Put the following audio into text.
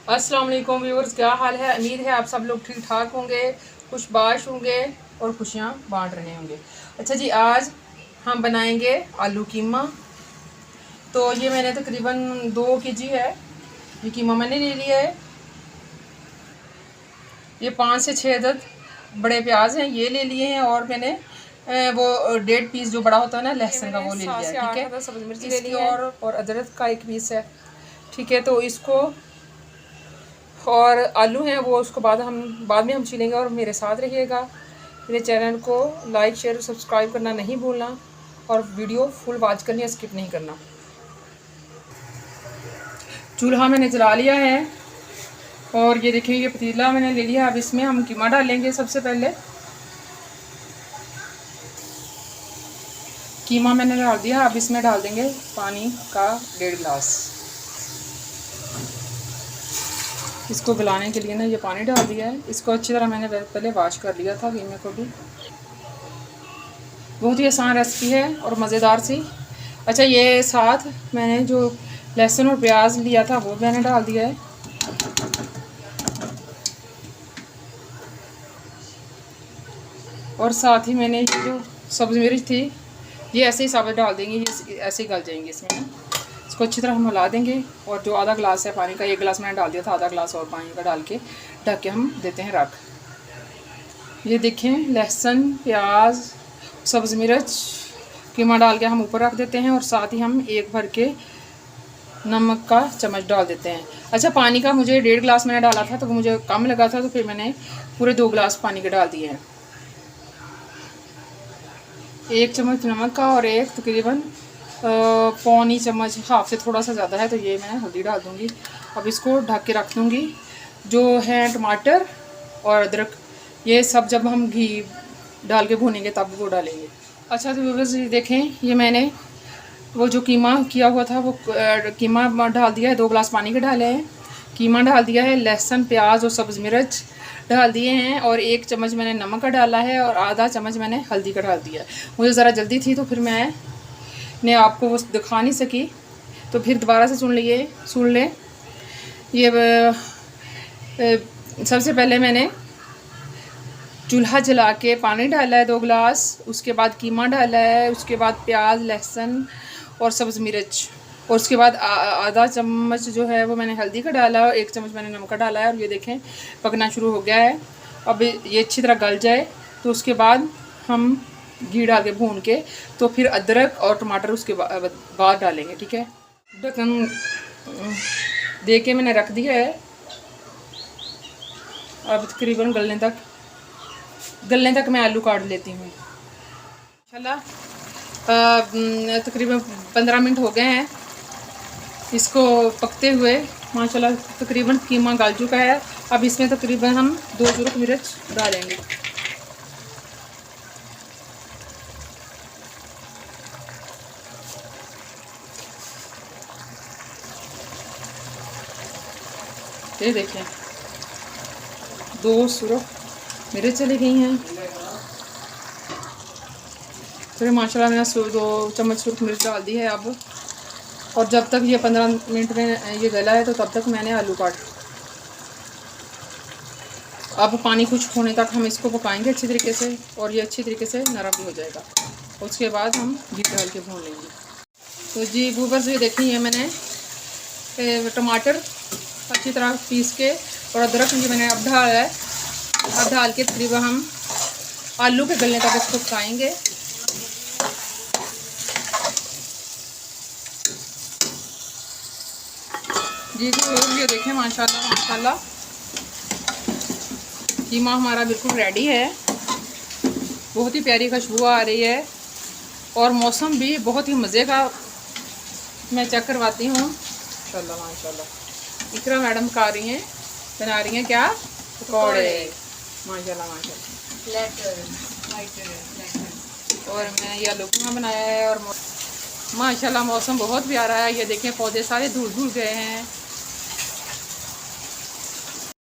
अस्सलाम वालेकुम व्यूअर्स, क्या हाल है। उम्मीद है आप सब लोग ठीक ठाक होंगे, खुशबाश होंगे और खुशियाँ बांट रहे होंगे। अच्छा जी, आज हम बनाएंगे आलू कीमा। तो ये मैंने तकरीबन 2 kg है ये कीमा मैंने ले लिया है। ये 5 से 6 अदद बड़े प्याज हैं, ये ले लिए हैं। और मैंने वो 1.5 पीस जो बड़ा होता है ना लहसुन का, वो ले लिया है। ठीक है, सब्ज़ मिर्च ले ली और अदरक का 1 पीस है। ठीक है, तो इसको और आलू हैं वो उसको बाद में हम छीलेंगे। और मेरे साथ रहिएगा, मेरे चैनल को लाइक शेयर सब्सक्राइब करना नहीं भूलना और वीडियो फुल वॉच करनी है, स्किप नहीं करना। चूल्हा मैंने जला लिया है और ये देखिए ये पतीला मैंने ले लिया। अब इसमें हम कीमा डालेंगे। सबसे पहले कीमा मैंने डाल दिया। अब इसमें डाल देंगे पानी का 1.5 गिलास। इसको गलाने के लिए ना ये पानी डाल दिया है। इसको अच्छी तरह मैंने पहले वॉश कर लिया था कीमे को भी। बहुत ही आसान रेसिपी है और मज़ेदार सी। अच्छा, ये साथ मैंने जो लहसुन और प्याज लिया था वो मैंने डाल दिया है। और साथ ही मैंने ये जो सब्ज़ मिर्च थी ये ऐसे ही साबुत डाल देंगे, ये ऐसे ही गल जाएंगे इसमें ना। इसको अच्छी तरह हम हिला देंगे। और जो आधा गिलास है पानी का, 1 गिलास मैंने डाल दिया था, आधा गिलास और पानी का डाल के ढक के हम देते हैं रख। ये देखें, लहसुन प्याज सब्ज़ मिर्च कीमा डाल के हम ऊपर रख देते हैं। और साथ ही हम 1 भर के नमक का चम्मच डाल देते हैं। अच्छा, पानी का मुझे 1.5 गिलास मैंने डाला था तो वो मुझे कम लगा था, तो फिर मैंने पूरे 2 गिलास पानी के डाल दिए हैं। 1 चम्मच नमक का और 1 तकरीबन पौनी चम्मच, हाफ से थोड़ा सा ज़्यादा है, तो ये मैं हल्दी डाल दूँगी। अब इसको ढक के रख दूँगी। जो है टमाटर और अदरक, ये सब जब हम घी डाल के भूनेंगे तब वो डालेंगे। अच्छा, तो व्यूअर्स देखें, ये मैंने वो जो कीमा किया हुआ था वो कीमा डाल दिया है। 2 गिलास पानी के डाले हैं, कीमा डाल दिया है, लहसुन प्याज और सब्ज़ मिर्च डाल दिए हैं। और 1 चम्मच मैंने नमक का डाला है और आधा चम्मच मैंने हल्दी का डाल दिया है। मुझे ज़रा जल्दी थी तो फिर मैंने आपको वो दिखा नहीं सकी, तो फिर दोबारा से सुन लें। ये सबसे पहले मैंने चूल्हा जला के पानी डाला है 2 गिलास, उसके बाद कीमा डाला है, उसके बाद प्याज लहसुन और सब्ज़ मिर्च, और उसके बाद आधा चम्मच जो है वो मैंने हल्दी का डाला और 1 चम्मच मैंने नमक का डाला है। और ये देखें पकना शुरू हो गया है। अब ये अच्छी तरह गल जाए तो उसके बाद हम घी डाल के भून के तो फिर अदरक और टमाटर उसके बाद डालेंगे। ठीक है, ढक्कन दे के मैंने रख दिया है। अब तकरीबन गलने तक मैं आलू काट लेती हूँ। इंशाल्लाह तकरीबन 15 मिनट हो गए हैं इसको पकते हुए। माशाल्लाह तकरीबन कीमा गल चुका है। अब इसमें तकरीबन हम 2 चुरुक मिर्च डालेंगे। ये देखें 2 सुरख मिर्च चली गई हैं। फिर माशाल्लाह मैंने 2 चम्मच सुरख मिर्च डाल दी है। अब और जब तक ये 15 मिनट में ये गला है तो तब तक मैंने आलू काट। अब पानी कुछ होने तक हम इसको पकाएंगे अच्छी तरीके से और ये अच्छी तरीके से नरम भी हो जाएगा। उसके बाद हम घी डाल के भून लेंगे। तो जी व्यूअर्स, ये देखिए ये मैंने टमाटर अच्छी तरह पीस के और अदरक ये मैंने अब डाला है। अब डाल के तकरीबन हम आलू के गलने तक इसको पकाएंगे। जी ये देखें माशाल्लाह कीमा हमारा बिल्कुल रेडी है। बहुत ही प्यारी खुशबू आ रही है और मौसम भी बहुत ही मज़े का। मैं चेक करवाती हूँ। माशाल्लाह इकरा मैडम बना रही हैं क्या, पकौड़े। माशाल्लाह। और मैं ये आलू कीमा बनाया है। और माशाल्लाह मौसम बहुत प्यारा है। ये देखें पौधे सारे धुल गए हैं